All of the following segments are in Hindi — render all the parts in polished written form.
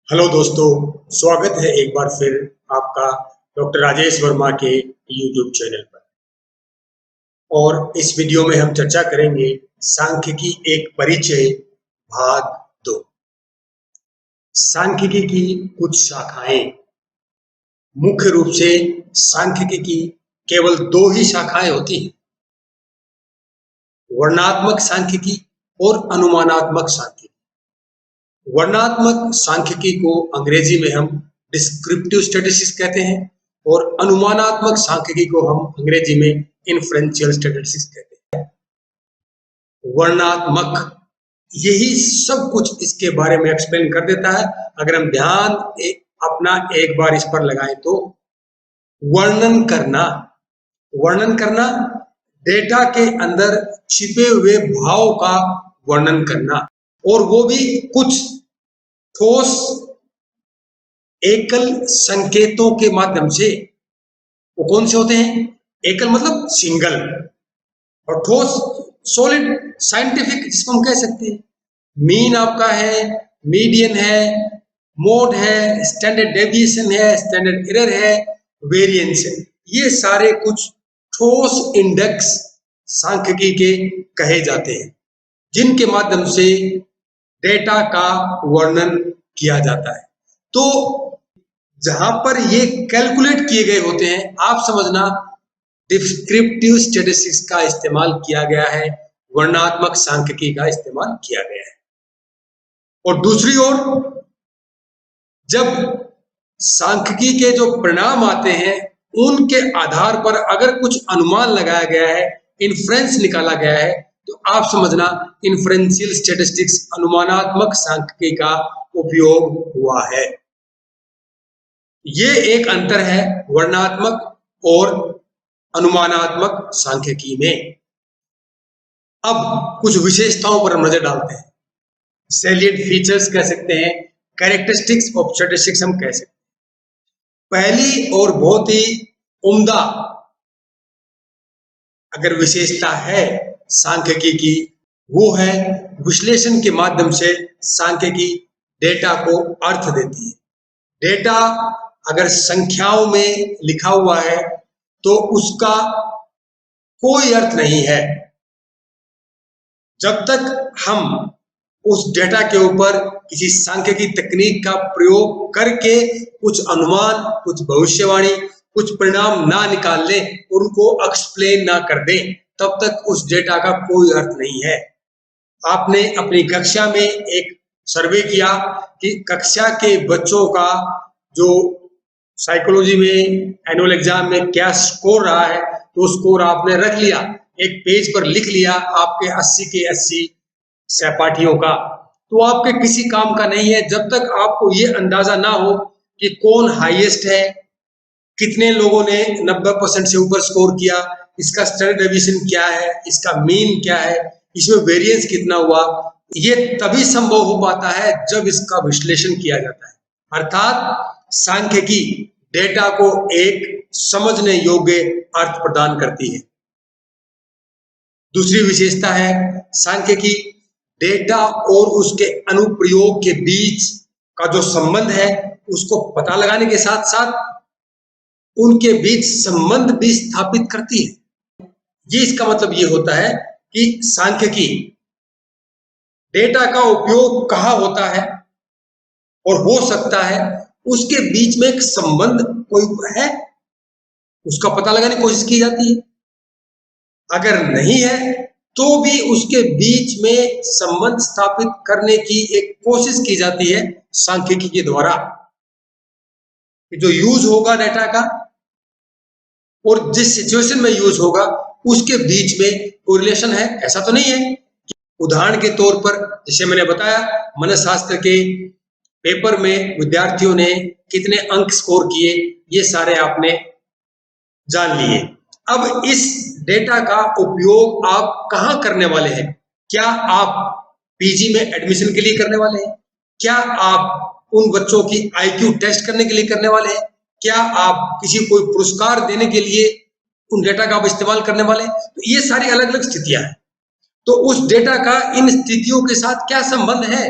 हेलो दोस्तों, स्वागत है एक बार फिर आपका डॉक्टर राजेश वर्मा के यूट्यूब चैनल पर। और इस वीडियो में हम चर्चा करेंगे सांख्यिकी एक परिचय भाग 2। सांख्यिकी की कुछ शाखाएं। मुख्य रूप से सांख्यिकी की केवल दो ही शाखाएं होती हैं, वर्णनात्मक सांख्यिकी और अनुमानात्मक सांख्यिकी। वर्णनात्मक सांख्यिकी को अंग्रेजी में हम डिस्क्रिप्टिव स्टैटिस्टिक्स कहते हैं और अनुमानात्मक सांख्यिकी को हम अंग्रेजी में इन्फरेंशियल स्टैटिस्टिक्स कहते हैं। वर्णनात्मक यही सब कुछ इसके बारे में एक्सप्लेन कर देता है। अगर हम ध्यान अपना एक बार इस पर लगाएं तो वर्णन करना डेटा के अंदर छिपे हुए भाव का वर्णन करना, और वो भी कुछ ठोस एकल संकेतों के माध्यम से। वो कौन से होते हैं? एकल मतलब सिंगल, और ठोस सॉलिड साइंटिफिक, जिसको हम कह सकते हैं मीन आपका है, मीडियन है, मोड है, स्टैंडर्ड डेविएशन है, स्टैंडर्ड एरर है, वेरिएंस है। ये सारे कुछ ठोस इंडेक्स सांख्यिकी के कहे जाते हैं, जिनके माध्यम से डेटा का वर्णन किया जाता है। तो जहां पर ये कैलकुलेट किए गए होते हैं, आप समझना डिस्क्रिप्टिव स्टैटिस्टिक्स का इस्तेमाल किया गया है, वर्णनात्मक सांख्यिकी का इस्तेमाल किया गया है। और दूसरी ओर जब सांख्यिकी के जो परिणाम आते हैं, उनके आधार पर अगर कुछ अनुमान लगाया गया है, इन्फ्रेंस निकाला गया है, तो आप समझना इन्फ्रेंशियल स्टैटिस्टिक्स, अनुमानात्मक सांख्यिकी का उपयोग हुआ है। ये एक अंतर है वर्णनात्मक और अनुमानात्मक सांख्यिकी में। अब कुछ विशेषताओं पर हम नजर डालते हैं। सैलिएंट फीचर्स कह सकते हैं, कैरेक्टरिस्टिक्स ऑफ स्टैटिस्टिक्स हम कह सकते हैं। पहली और बहुत ही उम्दा अगर विशेषता है सांख्यिकी की, वो है विश्लेषण के माध्यम से सांख्यिकी डेटा को अर्थ देती है। डेटा अगर संख्याओं में लिखा हुआ है तो उसका कोई अर्थ नहीं है जब तक हम उस डेटा के ऊपर किसी सांख्यिकी तकनीक का प्रयोग करके कुछ अनुमान, कुछ भविष्यवाणी, कुछ परिणाम ना निकाल लें और उनको एक्सप्लेन ना कर दें, तब तक उस डेटा का कोई अर्थ नहीं है। आपने अपनी कक्षा में एक सर्वे किया कि कक्षा के बच्चों का जो साइकोलॉजी में एनुअल एग्जाम में क्या स्कोर रहा है, तो स्कोर आपने रख लिया, एक पेज पर लिख लिया आपके 80 के 80 सहपाठियों का, तो आपके किसी काम का नहीं है जब तक आपको ये अंदाजा ना हो कि कौन हाईएस्ट है, कितने लोगों ने 90% से ऊपर स्कोर किया, इसका स्टैंडर्ड डेविएशन क्या है, इसका मीन क्या है, इसमें वेरिएंस कितना हुआ। ये तभी संभव हो पाता है जब इसका विश्लेषण किया जाता है, अर्थात सांख्यिकी डेटा को एक समझने योग्य अर्थ प्रदान करती है। दूसरी विशेषता है सांख्यिकी डेटा और उसके अनुप्रयोग के बीच का जो संबंध है, उसको पता लगाने के साथ साथ उनके बीच संबंध भी स्थापित करती है। ये इसका मतलब ये होता है कि सांख्यिकी डेटा का उपयोग कहाँ होता है और हो सकता है, उसके बीच में एक संबंध कोई है, उसका पता लगाने की कोशिश की जाती है। अगर नहीं है तो भी उसके बीच में संबंध स्थापित करने की एक कोशिश की जाती है सांख्यिकी के द्वारा। जो यूज होगा डेटा का और जिस सिचुएशन में यूज होगा, उसके बीच में कोरिलेशन है, ऐसा तो नहीं है। उदाहरण के तौर पर जैसे मैंने बताया, मनोशास्त्र के पेपर में विद्यार्थियों ने कितने अंक स्कोर किए, ये सारे आपने जान लिए। अब इस डेटा का उपयोग आप कहां करने वाले हैं? क्या आप पीजी में एडमिशन के लिए करने वाले हैं? क्या आप उन बच्चों की आईक्यू टेस्ट करने के लिए करने वाले हैं? क्या आप किसी कोई पुरस्कार देने के लिए उन डेटा का आप इस्तेमाल करने वाले हैं? तो ये सारी अलग अलग स्थितियां हैं। तो उस डेटा का इन स्थितियों के साथ क्या संबंध है,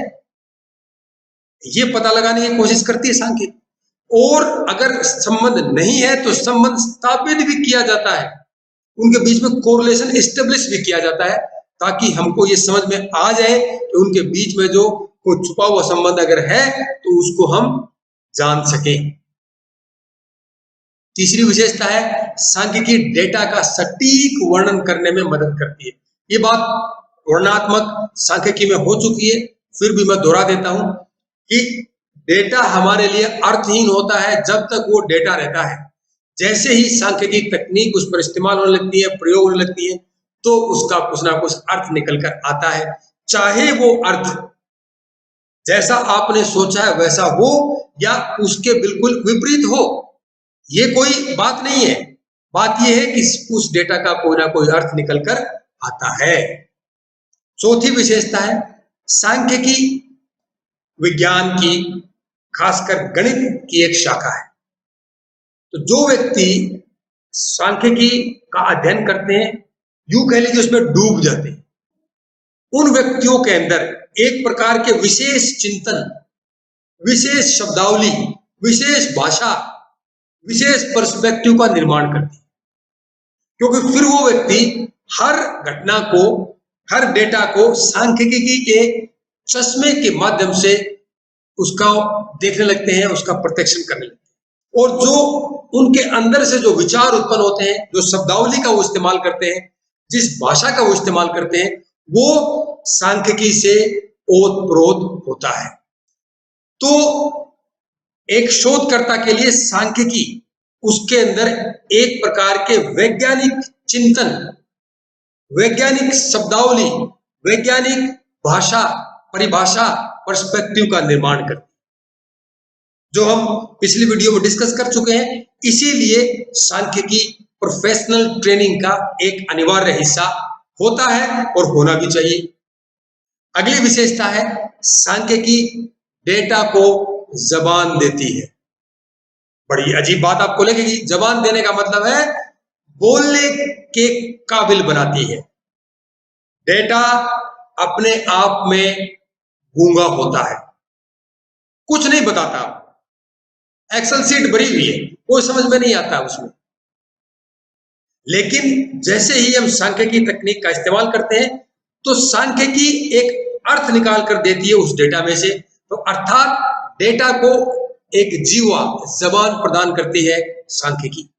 ये पता लगाने की कोशिश करती है सांख्यिकी। और अगर संबंध नहीं है तो संबंध स्थापित भी किया जाता है, उनके बीच में कोरिलेशन एस्टेब्लिश भी किया जाता है, ताकि हमको ये समझ में आ जाए कि उनके बीच में जो कोई छुपा हुआ संबंध अगर है तो उसको हम जान सकें। तीसरी विशेषता है सांख्यिकी डेटा का सटीक वर्णन करने में मदद करती है। ये बात वर्णनात्मक सांख्यिकी में हो चुकी है, फिर भी मैं दोहरा देता हूं कि डेटा हमारे लिए अर्थहीन होता है जब तक वो डेटा रहता है। जैसे ही सांख्यिकी तकनीक उस पर इस्तेमाल होने लगती है, प्रयोग होने लगती है, तो उसका कुछ ना कुछ अर्थ निकल कर आता है, चाहे वो अर्थ जैसा आपने सोचा है वैसा हो या उसके बिल्कुल विपरीत हो। ये कोई बात नहीं है, बात यह है कि उस डेटा का कोई ना कोई अर्थ निकल कर आता है। चौथी विशेषता है सांख्यिकी विज्ञान की, खासकर गणित की एक शाखा है। तो जो व्यक्ति सांख्यिकी का अध्ययन करते हैं, यूं कह लीजिए उसमें डूब जाते हैं, उन व्यक्तियों के अंदर एक प्रकार के विशेष चिंतन, विशेष शब्दावली, विशेष भाषा, विशेष पर्सपेक्टिव का निर्माण करती है। क्योंकि फिर वो व्यक्ति हर घटना को, हर डेटा को सांख्यिकी के चश्मे के माध्यम से उसका देखने लगते हैं, उसका प्रत्यक्षण करने लगते हैं। और जो उनके अंदर से जो विचार उत्पन्न होते हैं, जो शब्दावली का वो इस्तेमाल करते हैं, जिस भाषा का वो इस्तेमाल करते हैं, वो सांख्यिकी से ओतप्रोत होता है। तो एक शोधकर्ता के लिए सांख्यिकी उसके अंदर एक प्रकार के वैज्ञानिक चिंतन, वैज्ञानिक शब्दावली, वैज्ञानिक भाषा, परिभाषा, पर्सपेक्टिव का निर्माण करती है, जो हम पिछली वीडियो में डिस्कस कर चुके हैं। इसीलिए सांख्यिकी प्रोफेशनल ट्रेनिंग का एक अनिवार्य हिस्सा होता है और होना भी चाहिए। अगली विशेषता है सांख्यिकी डेटा को जबान देती है। बड़ी अजीब बात आपको लगेगी, जबान देने का मतलब है बोलने के काबिल बनाती है। डेटा अपने आप में गूंगा होता है, कुछ नहीं बताता। एक्सेल सीट भरी हुई है, कोई समझ में नहीं आता उसमें। लेकिन जैसे ही हम सांख्यिकी तकनीक का इस्तेमाल करते हैं तो सांख्यिकी एक अर्थ निकाल कर देती है उस डेटा में से। तो अर्थात डेटा को एक जीवा, जबान प्रदान करती है सांख्यिकी।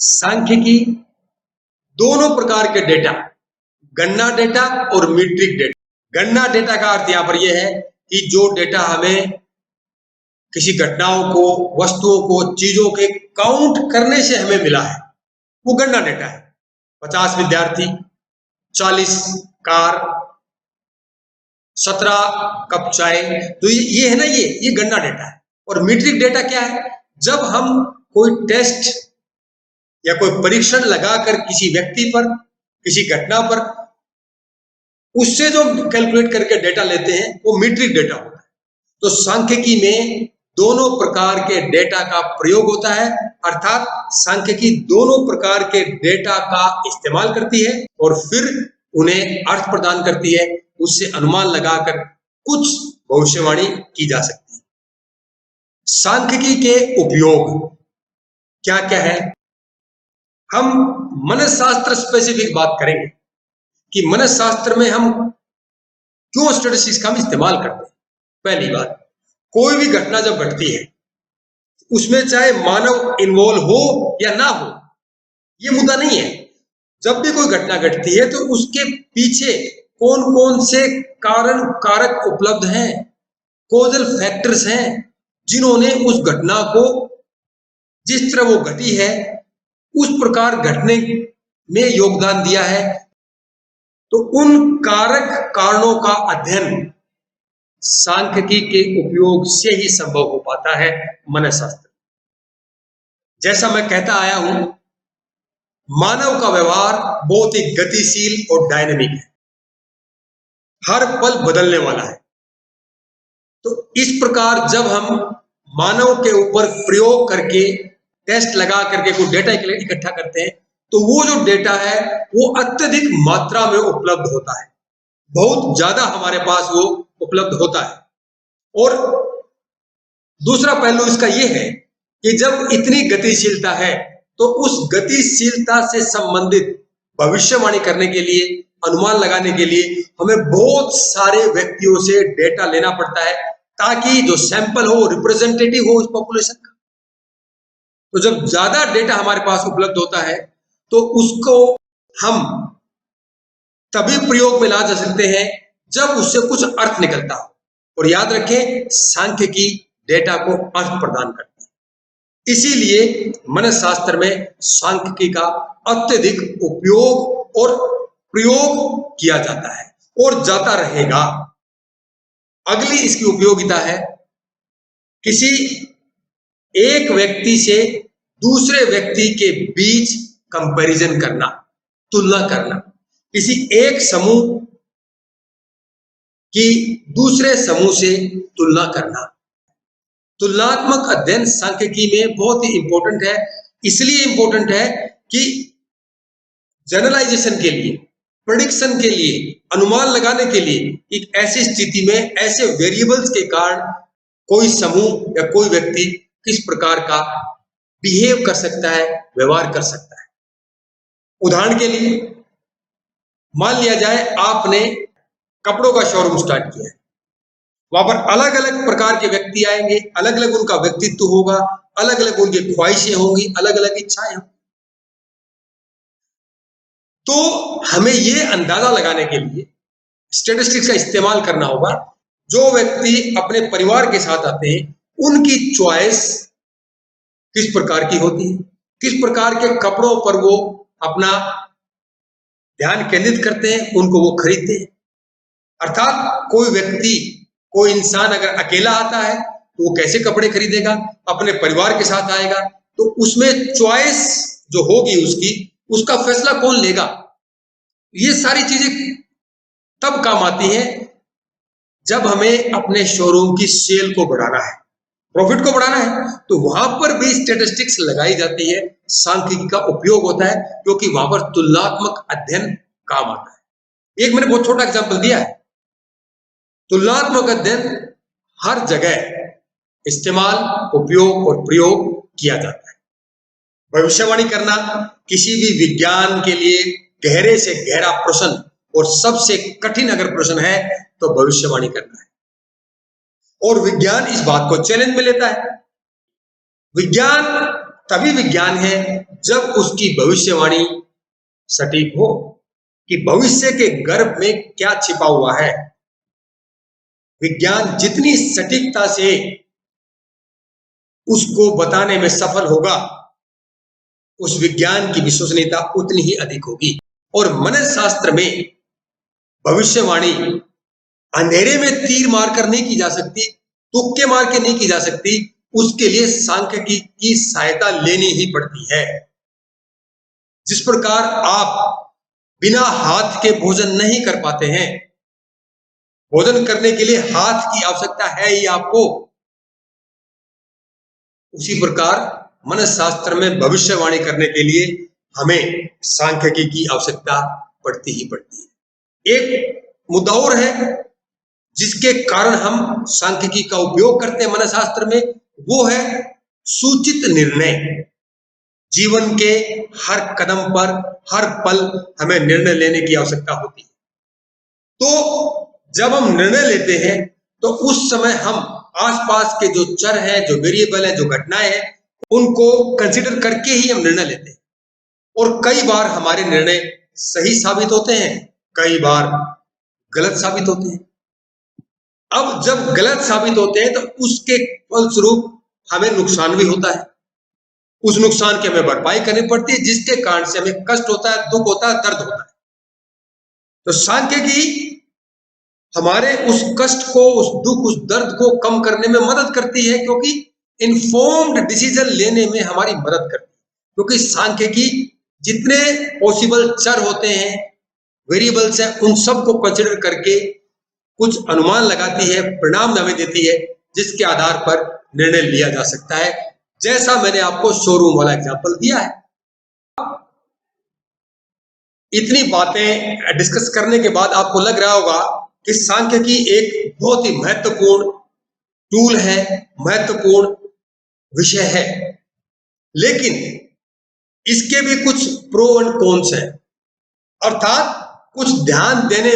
सांख्यिकी दोनों प्रकार के डेटा, गणना डेटा और मीट्रिक डेटा। गणना डेटा का अर्थ यहां पर यह है कि जो डेटा हमें किसी घटनाओं को, वस्तुओं को, चीजों के काउंट करने से हमें मिला है, वो गणना डेटा है। 50 विद्यार्थी, 40 कार, 17 कप चाय, तो ये है ना, ये गणना डेटा है। और मीट्रिक डेटा क्या है? जब हम कोई टेस्ट या कोई परीक्षण लगाकर किसी व्यक्ति पर, किसी घटना पर, उससे जो कैलकुलेट करके डेटा लेते हैं वो मीट्रिक डेटा होता है। तो सांख्यिकी में दोनों प्रकार के डेटा का प्रयोग होता है, अर्थात सांख्यिकी दोनों प्रकार के डेटा का इस्तेमाल करती है और फिर उन्हें अर्थ प्रदान करती है। उससे अनुमान लगाकर कुछ भविष्यवाणी की जा सकती है। सांख्यिकी के उपयोग क्या क्या है? हम मनःशास्त्र स्पेसिफिक बात करेंगे कि मनःशास्त्र में हम क्यों स्टैटिस्टिक्स का हम इस्तेमाल करते हैं। पहली बात, कोई भी घटना जब घटती है उसमें चाहे मानव इन्वॉल्व हो या ना हो, ये मुद्दा नहीं है। जब भी कोई घटना घटती है तो उसके पीछे कौन कौन से कारण कारक उपलब्ध हैं, कोजल फैक्टर्स हैं, जिन्होंने उस घटना को जिस तरह वो घटी है उस प्रकार घटने में योगदान दिया है। तो उन कारक कारणों का अध्ययन सांख्यिकी के उपयोग से ही संभव हो पाता है। मनःशास्त्र, जैसा मैं कहता आया हूं, मानव का व्यवहार बहुत ही गतिशील और डायनेमिक है, हर पल बदलने वाला है। तो इस प्रकार जब हम मानव के ऊपर प्रयोग करके, टेस्ट लगा करके कोई डेटा इकट्ठा करते हैं तो वो जो डेटा है वो अत्यधिक मात्रा में उपलब्ध होता है, बहुत ज्यादा हमारे पास वो उपलब्ध होता है। और दूसरा पहलू इसका यह है कि जब इतनी गतिशीलता है तो उस गतिशीलता से संबंधित भविष्यवाणी करने के लिए, अनुमान लगाने के लिए हमें बहुत सारे व्यक्तियों से डेटा लेना पड़ता है ताकि जो सैंपल हो रिप्रेजेंटेटिव हो उस पॉपुलेशन का। तो जब ज्यादा डेटा हमारे पास उपलब्ध होता है तो उसको हम तभी प्रयोग में ला जा सकते हैं जब उससे कुछ अर्थ निकलता हो। और याद रखें, सांख्यिकी डेटा को अर्थ प्रदान करती है। इसीलिए मनःशास्त्र में सांख्यिकी का अत्यधिक उपयोग और प्रयोग किया जाता है और जाता रहेगा। अगली इसकी उपयोगिता है किसी एक व्यक्ति से दूसरे व्यक्ति के बीच कंपैरिजन करना, तुलना करना। किसी एक समूह की दूसरे समूह से तुलना करना। तुलनात्मक अध्ययन सांख्यिकी में बहुत ही इंपॉर्टेंट है। इसलिए इंपॉर्टेंट है कि जनरलाइजेशन के लिए, प्रेडिक्शन के लिए, अनुमान लगाने के लिए एक ऐसी स्थिति में ऐसे वेरिएबल्स के कारण कोई समूह या कोई व्यक्ति किस प्रकार का बिहेव कर सकता है, व्यवहार कर सकता है। उदाहरण के लिए मान लिया जाए आपने कपड़ों का शोरूम स्टार्ट किया है। वहां पर अलग अलग प्रकार के व्यक्ति आएंगे, अलग अलग उनका व्यक्तित्व होगा, अलग अलग उनकी ख्वाहिशें होंगी, अलग अलग इच्छाएं होंगी। तो हमें यह अंदाजा लगाने के लिए स्टैटिस्टिक्स का इस्तेमाल करना होगा। जो व्यक्ति अपने परिवार के साथ आते हैं उनकी चॉइस किस प्रकार की होती है, किस प्रकार के कपड़ों पर वो अपना ध्यान केंद्रित करते हैं, उनको वो खरीदते हैं। अर्थात कोई व्यक्ति, कोई इंसान अगर अकेला आता है तो वो कैसे कपड़े खरीदेगा, अपने परिवार के साथ आएगा तो उसमें चॉइस जो होगी उसकी, उसका फैसला कौन लेगा। ये सारी चीजें तब काम आती हैं जब हमें अपने शोरूम की सेल को बढ़ाना है, प्रॉफिट को बढ़ाना है, तो वहां पर भी स्टैटिस्टिक्स लगाई जाती है, सांख्यिकी का उपयोग होता है, क्योंकि वहां पर तुलनात्मक अध्ययन काम आता है। एक मैंने बहुत छोटा एग्जांपल दिया है। तुलनात्मक अध्ययन हर जगह इस्तेमाल, उपयोग और प्रयोग किया जाता है। भविष्यवाणी करना किसी भी विज्ञान के लिए गहरे से गहरा प्रश्न और सबसे कठिन अगर प्रश्न है तो भविष्यवाणी करना है। और विज्ञान इस बात को चैलेंज में लेता है। विज्ञान तभी विज्ञान है जब उसकी भविष्यवाणी सटीक हो कि भविष्य के गर्भ में क्या छिपा हुआ है। विज्ञान जितनी सटीकता से उसको बताने में सफल होगा, उस विज्ञान की विश्वसनीयता उतनी ही अधिक होगी। और मनःशास्त्र में भविष्यवाणी अंधेरे में तीर मारकर नहीं की जा सकती, तुक्के मार के नहीं की जा सकती, उसके लिए सांख्यिकी की सहायता लेनी ही पड़ती है। जिस प्रकार आप बिना हाथ के भोजन नहीं कर पाते हैं, भोजन करने के लिए हाथ की आवश्यकता है ही आपको, उसी प्रकार मनःशास्त्र में भविष्यवाणी करने के लिए हमें सांख्यिकी की आवश्यकता पड़ती ही पड़ती है। एक मुद्दा और है जिसके कारण हम सांख्यिकी का उपयोग करते हैं मनःशास्त्र में, वो है सूचित निर्णय। जीवन के हर कदम पर, हर पल हमें निर्णय लेने की आवश्यकता होती है। तो जब हम निर्णय लेते हैं तो उस समय हम आसपास के जो चर हैं, जो वेरिएबल हैं, जो घटनाएं हैं, उनको कंसीडर करके ही हम निर्णय लेते हैं। और कई बार हमारे निर्णय सही साबित होते हैं, कई बार गलत साबित होते हैं। अब जब गलत साबित होते हैं तो उसके फलस्वरूप हमें नुकसान भी होता है। उस नुकसान की हमें भरपाई करनी पड़ती है, जिसके कारण से हमें कष्ट होता है, दुख होता है, दर्द होता है। तो सांख्यिकी हमारे उस कष्ट को, उस दुख, उस दर्द को कम करने में मदद करती है, क्योंकि इन्फॉर्म्ड डिसीजन लेने में हमारी मदद करती है। क्योंकि सांख्यिकी जितने पॉसिबल चर होते हैं, वेरिएबल्स हैं, उन सब को कंसिडर करके कुछ अनुमान लगाती है, परिणाम हमें देती है, जिसके आधार पर निर्णय लिया जा सकता है। जैसा मैंने आपको शोरूम वाला एग्जांपल दिया है। इतनी बातें डिस्कस करने के बाद आपको लग रहा होगा कि सांख्यिकी एक बहुत ही महत्वपूर्ण टूल है, महत्वपूर्ण विषय है, लेकिन इसके भी कुछ प्रो एंड कॉन्स हैं, अर्थात कुछ ध्यान देने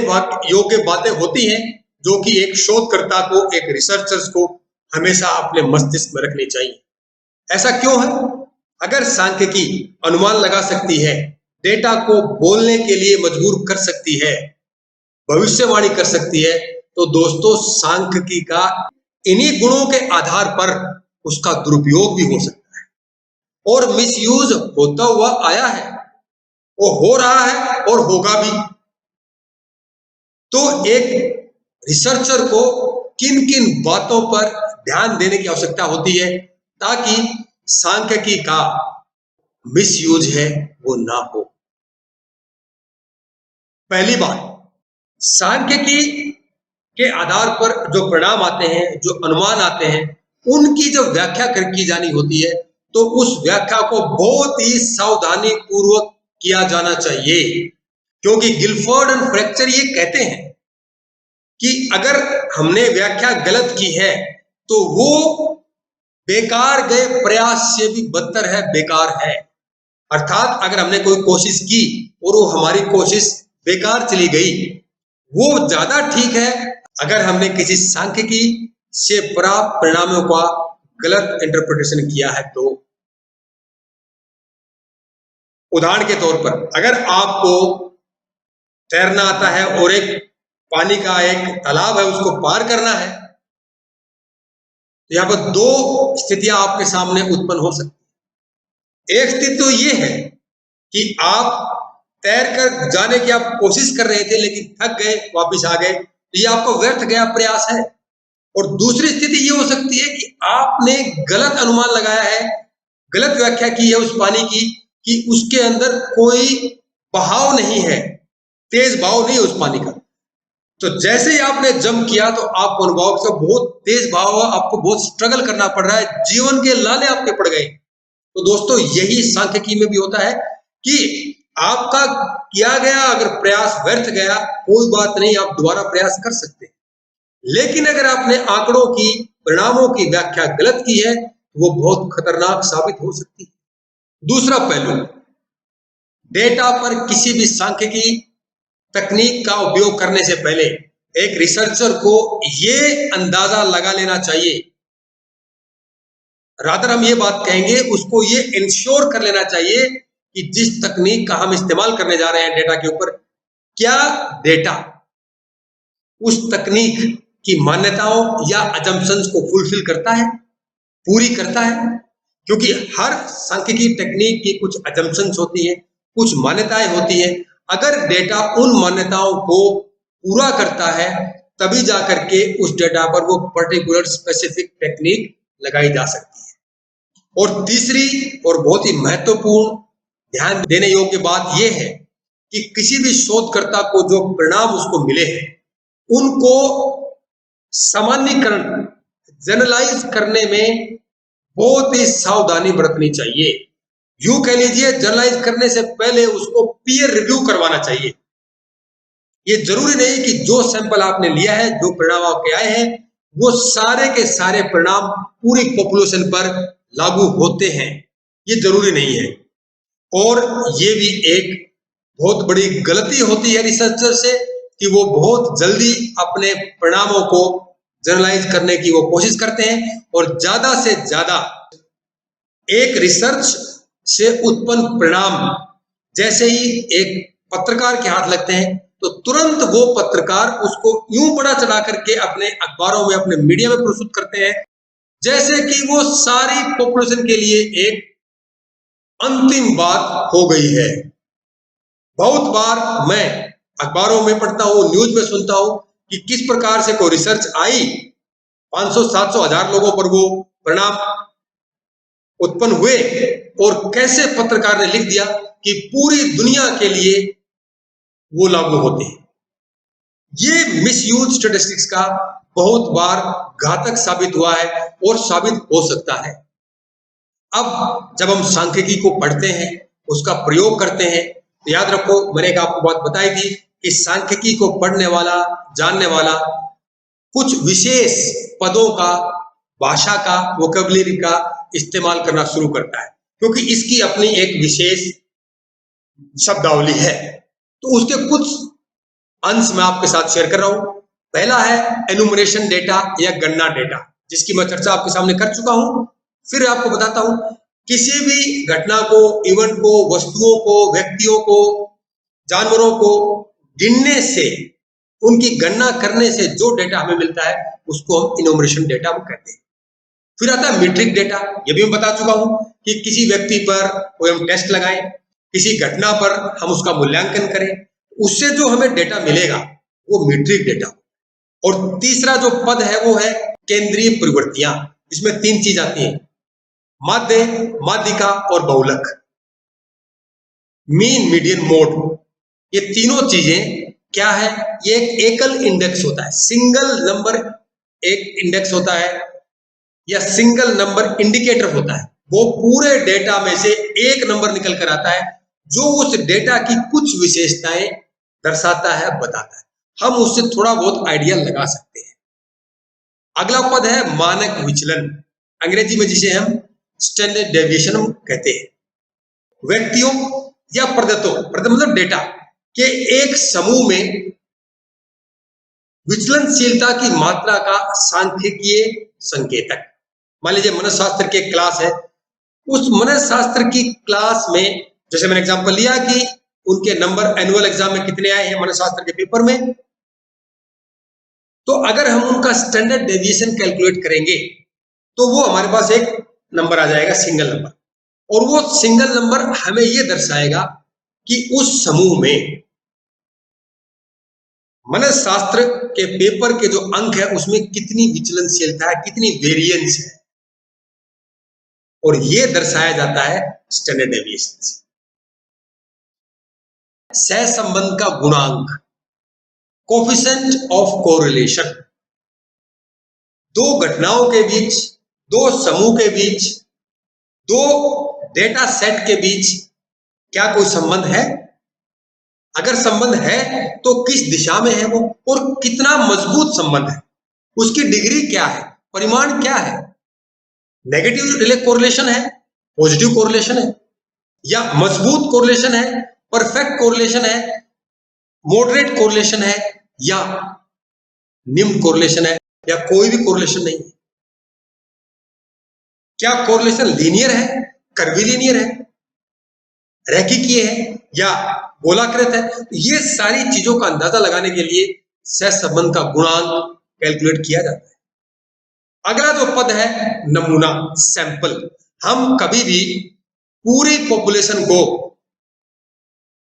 योग्य बातें होती हैं जो कि एक शोधकर्ता को, एक रिसर्चर्स को हमेशा अपने मस्तिष्क में रखनी चाहिए। ऐसा क्यों है? अगर सांख्यिकी अनुमान लगा सकती है, डेटा को बोलने के लिए मजबूर कर सकती है, भविष्यवाणी कर सकती है, तो दोस्तों सांख्यिकी का इन्हीं गुणों के आधार पर उसका दुरुपयोग भी हो सकता है और मिसयूज होता हुआ आया है, वो हो रहा है और होगा भी। तो एक रिसर्चर को किन किन बातों पर ध्यान देने की आवश्यकता होती है ताकि सांख्यिकी का मिसयूज है वो ना हो। पहली बात, सांख्यिकी के आधार पर जो परिणाम आते हैं, जो अनुमान आते हैं, उनकी जब व्याख्या की जानी होती है तो उस व्याख्या को बहुत ही सावधानी पूर्वक किया जाना चाहिए, क्योंकि गिलफोर्ड एंड फ्लेक्चर ये कहते हैं कि अगर हमने व्याख्या गलत की है तो वो बेकार गए प्रयास से भी बदतर है, बेकार है। अर्थात अगर हमने कोई कोशिश की और वो हमारी कोशिश बेकार चली गई, वो ज्यादा ठीक है अगर हमने किसी सांख्यिकी से प्राप्त परिणामों का गलत इंटरप्रिटेशन किया है। तो उदाहरण के तौर पर अगर आपको तैरना आता है और एक पानी का एक तालाब है, उसको पार करना है, तो यहाँ पर दो स्थितियां आपके सामने उत्पन्न हो सकती है। एक स्थिति तो ये है कि आप तैर कर जाने की आप कोशिश कर रहे थे लेकिन थक गए, वापस आ गए, तो ये आपका व्यर्थ गया प्रयास है। और दूसरी स्थिति ये हो सकती है कि आपने गलत अनुमान लगाया है, गलत व्याख्या की है उस पानी की कि उसके अंदर कोई बहाव नहीं है, तेज बहाव नहीं है उस पानी का। तो जैसे ही आपने जंप किया तो आपको अनुभव से बहुत तेज बहाव हुआ, आपको बहुत स्ट्रगल करना पड़ रहा है, जीवन के लाले आपके पड़ गए। तो दोस्तों यही सांख्यिकी में भी होता है कि आपका किया गया अगर प्रयास व्यर्थ गया, कोई बात नहीं, आप दोबारा प्रयास कर सकते हैं। लेकिन अगर आपने आंकड़ों की, परिणामों की व्याख्या गलत की है तो वो बहुत खतरनाक साबित हो सकती है। दूसरा पहलू, डेटा पर किसी भी सांख्यिकी तकनीक का उपयोग करने से पहले एक रिसर्चर को ये अंदाजा लगा लेना चाहिए, रादर हम ये बात कहेंगे उसको ये इंश्योर कर लेना चाहिए कि जिस तकनीक का हम इस्तेमाल करने जा रहे हैं डेटा के ऊपर, क्या डेटा उस तकनीक की मान्यताओं या अजम्पशंस को फुलफिल करता है, पूरी करता है। क्योंकि हर सांख्यिकी टेक्निक की कुछ अजम्पशंस होती है, कुछ मान्यताएं होती है। अगर डेटा उन मान्यताओं को पूरा करता है तभी जाकर के उस डेटा पर वो पर्टिकुलर स्पेसिफिक टेक्निक लगाई जा सकती है। और तीसरी और बहुत ही महत्वपूर्ण ध्यान देने योग्य बात यह है कि किसी भी शोधकर्ता को जो परिणाम उसको मिले हैं उनको सामान्यीकरण, जनरलाइज करने में बहुत ही सावधानी बरतनी चाहिए। यूं कह लीजिए जनरलाइज करने से पहले उसको पीयर रिव्यू करवाना चाहिए। ये जरूरी नहीं कि जो सैंपल आपने लिया है, जो परिणाम आपके आए हैं, वो सारे के सारे परिणाम पूरी पॉपुलेशन पर लागू होते हैं, ये जरूरी नहीं है। और ये भी एक बहुत बड़ी गलती होती है रिसर्चर से कि वो बहुत जल्दी अपने परिणामों को जनरलाइज करने की वो कोशिश करते हैं और ज्यादा से ज्यादा एक रिसर्च से उत्पन्न परिणाम जैसे ही एक पत्रकार के हाथ लगते हैं तो तुरंत वो पत्रकार उसको यूं बड़ा चढ़ा करके अपने अखबारों में, अपने मीडिया में प्रस्तुत करते हैं जैसे कि वो सारी पॉपुलेशन के लिए एक अंतिम बात हो गई है। बहुत बार मैं अखबारों में पढ़ता हूं, न्यूज में सुनता हूं कि किस प्रकार से कोई रिसर्च आई, 500, 700, 1000 लोगों पर वो परिणाम उत्पन्न हुए और कैसे पत्रकार ने लिख दिया कि पूरी दुनिया के लिए वो लागू होते हैं। ये मिसयूज स्टैटिस्टिक्स का बहुत बार घातक साबित हुआ है और साबित हो सकता है। अब जब हम सांख्यिकी को पढ़ते हैं, उसका प्रयोग करते हैं, तो याद रखो मैंने एक आपको बात बताई थी कि सांख्यिकी को पढ़ने वाला, जानने वाला कुछ विशेष पदों का भाषा का, वोकेबलरी का इस्तेमाल करना शुरू करता है, क्योंकि इसकी अपनी एक विशेष शब्दावली है। तो उसके कुछ अंश मैं आपके साथ शेयर कर रहा हूं। पहला है एनुमरेशन डेटा या गणना डेटा, जिसकी मैं चर्चा आपके सामने कर चुका हूं। फिर आपको बताता हूं, किसी भी घटना को, इवेंट को, वस्तुओं को, व्यक्तियों को, जानवरों को गिनने से, उनकी गणना करने से जो डेटा हमें मिलता है उसको हम इनुमरेशन डेटा कहते हैं। फिर आता है मीट्रिक डेटा। ये भी मैं बता चुका हूं कि किसी व्यक्ति पर कोई हम टेस्ट लगाएं, किसी घटना पर हम उसका मूल्यांकन करें, उससे जो हमें डेटा मिलेगा वो मीट्रिक डेटा। और तीसरा जो पद है वो है केंद्रीय प्रवृत्तियां। इसमें तीन चीज आती हैं, माध्य, माध्यिका और बहुलक, मीन, मीडियन, मोड। ये तीनों चीजें क्या है? ये एक एकल इंडेक्स होता है, सिंगल नंबर एक इंडेक्स होता है या सिंगल नंबर इंडिकेटर होता है। वो पूरे डेटा में से एक नंबर निकल कर आता है जो उस डेटा की कुछ विशेषताएं दर्शाता है, बताता है। हम उससे थोड़ा बहुत आइडिया लगा सकते हैं। अगला पद है मानक विचलन, अंग्रेजी में जिसे हम स्टैंडर्ड डेविएशन कहते हैं। व्यक्तियों या प्रदत्तों, प्रदत्त मतलब डेटा के एक समूह में विचलनशीलता की मात्रा का सांख्यिकीय संकेतक। मान लीजिए मनोशास्त्र की क्लास है, उस मनोशास्त्र की क्लास में जैसे मैंने एग्जांपल लिया कि उनके नंबर एनुअल एग्जाम में कितने आए हैं मनोशास्त्र के पेपर में, तो अगर हम उनका स्टैंडर्ड डेविएशन कैलकुलेट करेंगे तो वो हमारे पास एक नंबर आ जाएगा, सिंगल नंबर। और वो सिंगल नंबर हमें ये दर्शाएगा कि उस समूह में मनोशास्त्र के पेपर के जो अंक है उसमें कितनी विचलनशीलता है, कितनी वेरिएंस है, और ये दर्शाया जाता है स्टैंडर्ड डेविएशन से। सहसंबंध का गुणांक, कोफिशिएंट ऑफ कोरिलेशन, दो घटनाओं के बीच, दो समूह के बीच, दो डेटा सेट के बीच क्या कोई संबंध है? अगर संबंध है तो किस दिशा में है वो, और कितना मजबूत संबंध है, उसकी डिग्री क्या है, परिमाण क्या है? नेगेटिव कोरिलेशन है, पॉजिटिव कोरिलेशन है, या मजबूत कोरिलेशन है, परफेक्ट कोरिलेशन है, मॉडरेट कोरिलेशन है, या निम्न कोरिलेशन है, या कोई भी कोरिलेशन नहीं है? क्या कोरिलेशन लीनियर है, कर्वीलिनियर है, रैखिकीय है, या गोलाकृत है? ये सारी चीजों का अंदाजा लगाने के लिए सहसंबंध का गुणांक कैलकुलेट किया जाता है। अगला जो पद है नमूना, सैंपल। हम कभी भी पूरी पॉपुलेशन को,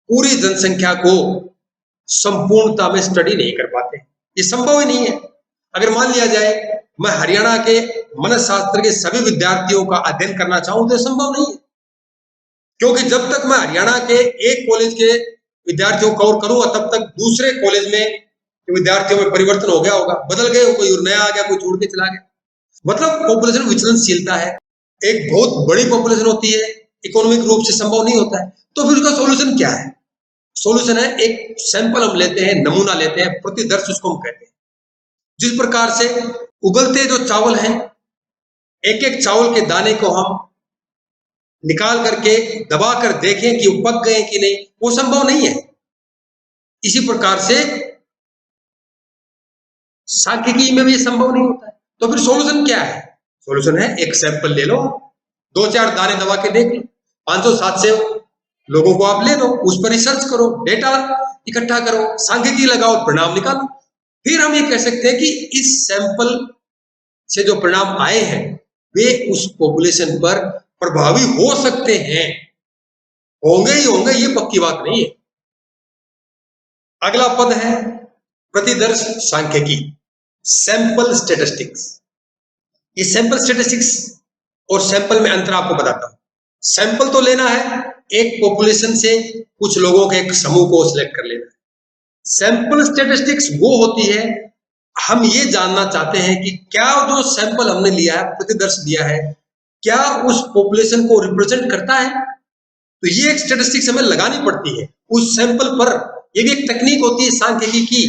पूरी जनसंख्या को संपूर्णता में स्टडी नहीं कर पाते, ये संभव ही नहीं है। अगर मान लिया जाए मैं हरियाणा के मनोशास्त्र के सभी विद्यार्थियों का अध्ययन करना चाहूं तो संभव नहीं है, क्योंकि जब तक मैं हरियाणा के एक कॉलेज के विद्यार्थियों को कवर करूंगा तब तक दूसरे कॉलेज में विद्यार्थियों में परिवर्तन हो गया होगा, बदल गए, कोई नया आ गया, कोई छोड़ के चला गया। मतलब पॉपुलेशन विचलनशीलता है, एक बहुत बड़ी पॉपुलेशन होती है, इकोनॉमिक रूप से संभव नहीं होता है। तो फिर उसका सॉल्यूशन क्या है? सॉल्यूशन है एक सैंपल हम लेते हैं, नमूना लेते हैं, प्रतिदर्श उसको हम कहते हैं। जिस प्रकार से उबलते जो चावल हैं, एक एक चावल के दाने को हम निकाल करके दबा कर देखें कि वो पक गए कि नहीं, वो संभव नहीं है। इसी प्रकार से सांख्यिकी में भी ये संभव नहीं होता है। तो फिर सॉल्यूशन क्या है? सॉल्यूशन है एक सैंपल ले लो, दो चार दाने दबा के देख लो, 500-700 लोगों को आप ले लो, उस पर रिसर्च करो, डेटा इकट्ठा करो, सांख्यिकी लगाओ, परिणाम निकालो। फिर हम ये कह सकते हैं कि इस सैंपल से जो परिणाम आए हैं वे उस पॉपुलेशन पर प्रभावी हो सकते हैं, होंगे ही होंगे, ये पक्की बात नहीं है। अगला पद है प्रतिदर्श सांख्यिकी, सैंपल स्टैटिस्टिक्स। ये सैंपल स्टैटिस्टिक्स और सैंपल में अंतर आपको बताता हूं। सैंपल तो लेना है, एक पॉपुलेशन से कुछ लोगों के एक समूह को सिलेक्ट कर लेना है। सैंपल स्टैटिस्टिक्स वो होती है, हम ये जानना चाहते हैं कि क्या जो सैंपल हमने लिया है, प्रतिदर्श लिया है, क्या उस पॉपुलेशन को रिप्रेजेंट करता है? तो ये एक स्टैटिस्टिक्स हमें लगानी पड़ती है उस सैंपल पर। ये भी एक तकनीक होती है सांख्यिकी की,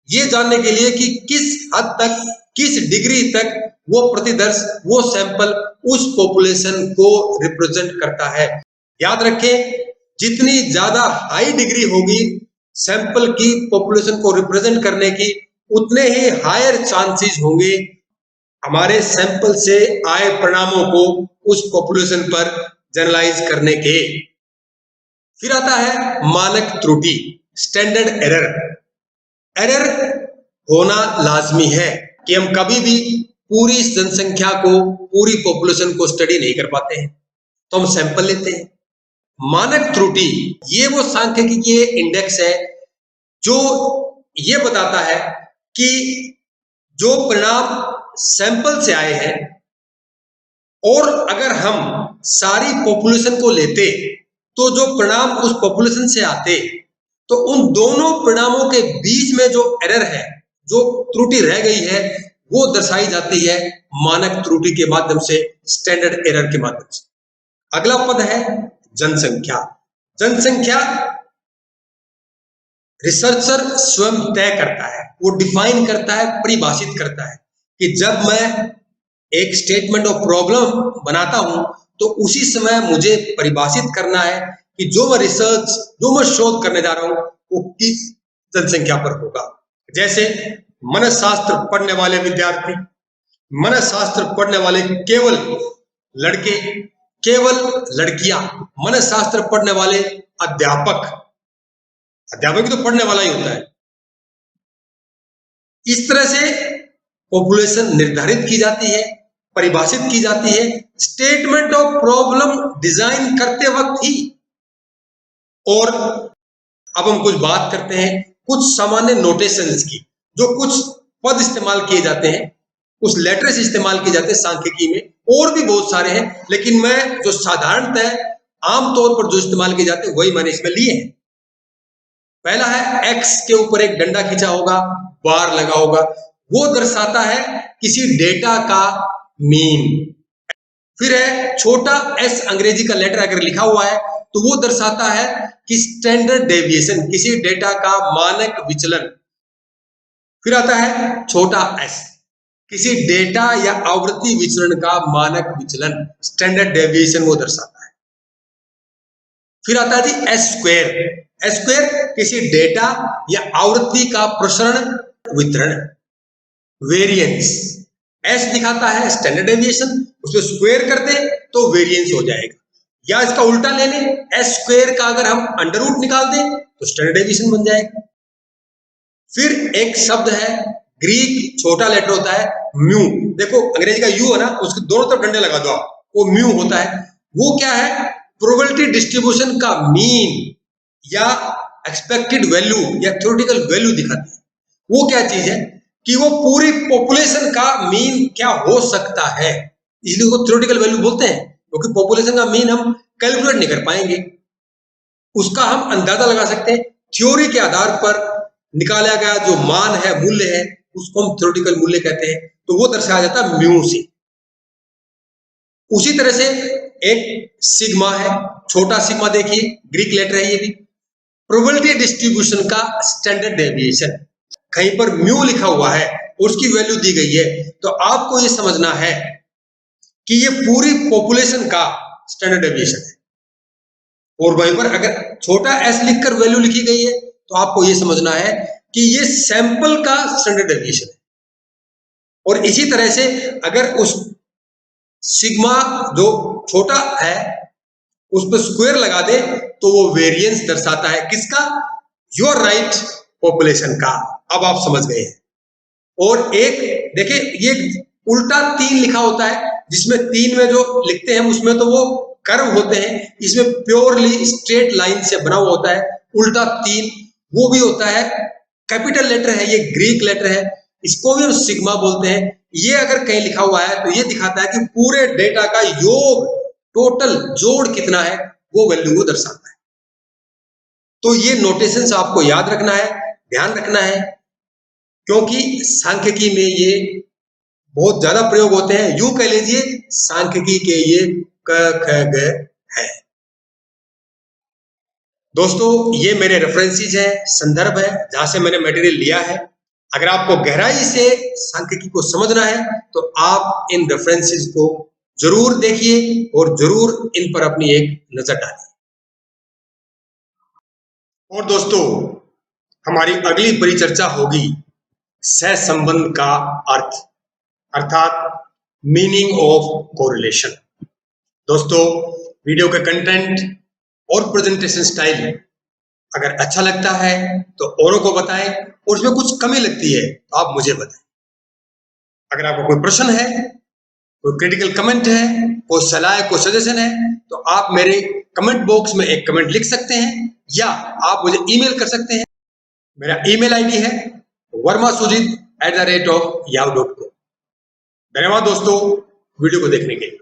ये जानने के लिए कि किस हद तक, किस डिग्री तक वो प्रतिदर्श, वो सैंपल उस पॉपुलेशन को रिप्रेजेंट करता है। याद रखें, जितनी ज्यादा हाई डिग्री होगी सैंपल की पॉपुलेशन को रिप्रेजेंट करने की, उतने ही हायर चांसेस होंगे हमारे सैंपल से आए परिणामों को उस पॉपुलेशन पर जनरलाइज करने के। फिर आता है मानक त्रुटि, स्टैंडर्ड एरर। एरर होना लाजमी है कि हम कभी भी पूरी जनसंख्या को, पूरी पॉपुलेशन को स्टडी नहीं कर पाते हैं, तो हम सैंपल लेते हैं। मानक त्रुटि ये वो सांख्यिकी के इंडेक्स है जो ये बताता है कि जो परिणाम सैंपल से आए हैं, और अगर हम सारी पॉपुलेशन को लेते तो जो परिणाम उस पॉपुलेशन से आते, तो उन दोनों परिणामों के बीच में जो एरर है, जो त्रुटि रह गई है, वो दर्शाई जाती है मानक त्रुटि के माध्यम से, स्टैंडर्ड एरर के माध्यम से। अगला पद है जनसंख्या। जनसंख्या रिसर्चर स्वयं तय करता है, वो डिफाइन करता है, परिभाषित करता है कि जब मैं एक स्टेटमेंट ऑफ प्रॉब्लम बनाता हूं तो उसी समय मुझे परिभाषित करना है कि जो मैं रिसर्च, जो मैं शोध करने जा रहा हूं वो किस जनसंख्या पर होगा। जैसे मनशास्त्र पढ़ने वाले विद्यार्थी, मनशास्त्र पढ़ने वाले केवल लड़के, केवल लड़कियां, मनशास्त्र पढ़ने वाले अध्यापक, अध्यापक तो पढ़ने वाला ही होता है। इस तरह से पॉपुलेशन निर्धारित की जाती है, परिभाषित की जाती है स्टेटमेंट ऑफ प्रॉब्लम डिजाइन करते वक्त ही। और अब हम कुछ बात करते हैं कुछ सामान्य नोटेशंस की, जो कुछ पद इस्तेमाल किए जाते हैं, कुछ लेटर्स इस्तेमाल किए जाते हैं सांख्यिकी में, और भी बहुत सारे हैं, लेकिन मैं जो साधारणतः आमतौर पर जो इस्तेमाल किए जाते हैं वही मैंने इसमें लिए हैं। पहला है एक्स के ऊपर एक डंडा खींचा होगा, बार लगा होगा, वो दर्शाता है किसी डेटा का मीन। फिर है छोटा एस, अंग्रेजी का लेटर अगर लिखा हुआ है तो वो दर्शाता है कि स्टैंडर्ड डेविएशन, किसी डेटा का मानक विचलन। फिर आता है छोटा एस, किसी डेटा या आवृत्ति विचलन का मानक विचलन, स्टैंडर्ड डेविएशन वो दर्शाता है। फिर आता है G S square, S square किसी डेटा या आवृत्ति का प्रसरण वितरण, वेरिएंस। एस दिखाता है स्टैंडर्ड डेविएशन, उसको स्क्वायर कर दे तो वेरिएंस हो जाएगा, या इसका उल्टा ले लें, एस स्क्वायर का अगर हम अंडर रूट निकाल दें तो स्टैंडर्ड डेविएशन बन जाएगा। फिर एक शब्द है ग्रीक, छोटा लेटर होता है म्यू, देखो अंग्रेजी का यू है ना, उसके दोनों तरफ डंडे लगा दो, वो म्यू होता है। वो क्या है, प्रोबेबिलिटी डिस्ट्रीब्यूशन का मीन या एक्सपेक्टेड वैल्यू या थ्योरेटिकल वैल्यू दिखाती है। वो क्या चीज है कि वो पूरी पॉपुलेशन का मीन क्या हो सकता है, इसलिए उसको थ्योरेटिकल वैल्यू बोलते हैं, क्योंकि पॉपुलेशन का मीन हम कैलकुलेट नहीं कर पाएंगे, उसका हम अंदाजा लगा सकते हैं। थ्योरी के आधार पर निकाला गया जो मान है, मूल्य है, उसको हम थ्योरेटिकल मूल्य कहते हैं, तो वो दर्शाया जाता है म्यू से। उसी तरह से एक सिग्मा है, छोटा सिग्मा, देखिए ग्रीक लेटर है ये भी, प्रोबेबिलिटी डिस्ट्रीब्यूशन का स्टैंडर्ड डेविएशन। कहीं पर म्यू लिखा हुआ है और उसकी वैल्यू दी गई है, तो आपको ये समझना है कि ये पूरी पॉपुलेशन का स्टैंडर्ड डेविएशन है। और वहीं पर अगर छोटा एस लिखकर वैल्यू लिखी गई है तो आपको ये समझना है कि ये सैंपल का स्टैंडर्ड डेविएशन है। और इसी तरह से अगर उस सिग्मा जो छोटा है उस पर स्क्वायर लगा दे तो वो वेरिएंस दर्शाता है किसका, योर राइट पॉपुलेशन का। अब आप समझ गए हैं। और एक देखिए ये उल्टा 3 लिखा होता है, जिसमें 3 में जो लिखते हैं उसमें तो वो कर्व होते हैं, इसमें प्योरली स्ट्रेट लाइन से बना हुआ होता है। उल्टा 3 वो भी होता है, कैपिटल लेटर है, ये ग्रीक लेटर है, इसको भी हम सिग्मा बोलते हैं। ये अगर कहीं लिखा हुआ है तो ये दिखाता है कि पूरे डेटा का योग, टोटल जोड़ कितना है, वो वैल्यू को दर्शाता है। तो ये नोटेशंस आपको याद रखना है, ध्यान रखना है, क्योंकि सांख्यिकी में ये बहुत ज्यादा प्रयोग होते हैं। यूं कह लीजिए सांख्यिकी के ये क ख ग है। दोस्तों ये मेरे रेफरेंसेस हैं, संदर्भ है जहां से मैंने मटेरियल लिया है। अगर आपको गहराई से सांख्यिकी को समझना है तो आप इन रेफरेंसेस को जरूर देखिए और जरूर इन पर अपनी एक नजर डालिए। और दोस्तों, हमारी अगली परिचर्चा होगी सहसंबंध का अर्थ, अर्थात मीनिंग ऑफ कोरिलेशन। दोस्तों, वीडियो का कंटेंट और प्रेजेंटेशन स्टाइल अगर अच्छा लगता है तो औरों को बताएं, और उसमें कुछ कमी लगती है तो आप मुझे बताएं। अगर आपको कोई प्रश्न है, कोई क्रिटिकल कमेंट है, कोई सलाह, कोई सजेशन है, तो आप मेरे कमेंट बॉक्स में एक कमेंट लिख सकते हैं या आप मुझे ईमेल कर सकते हैं। मेरा ईमेल आईडी है vermasujit@yahoo.com। धन्यवाद दोस्तों वीडियो को देखने के लिए।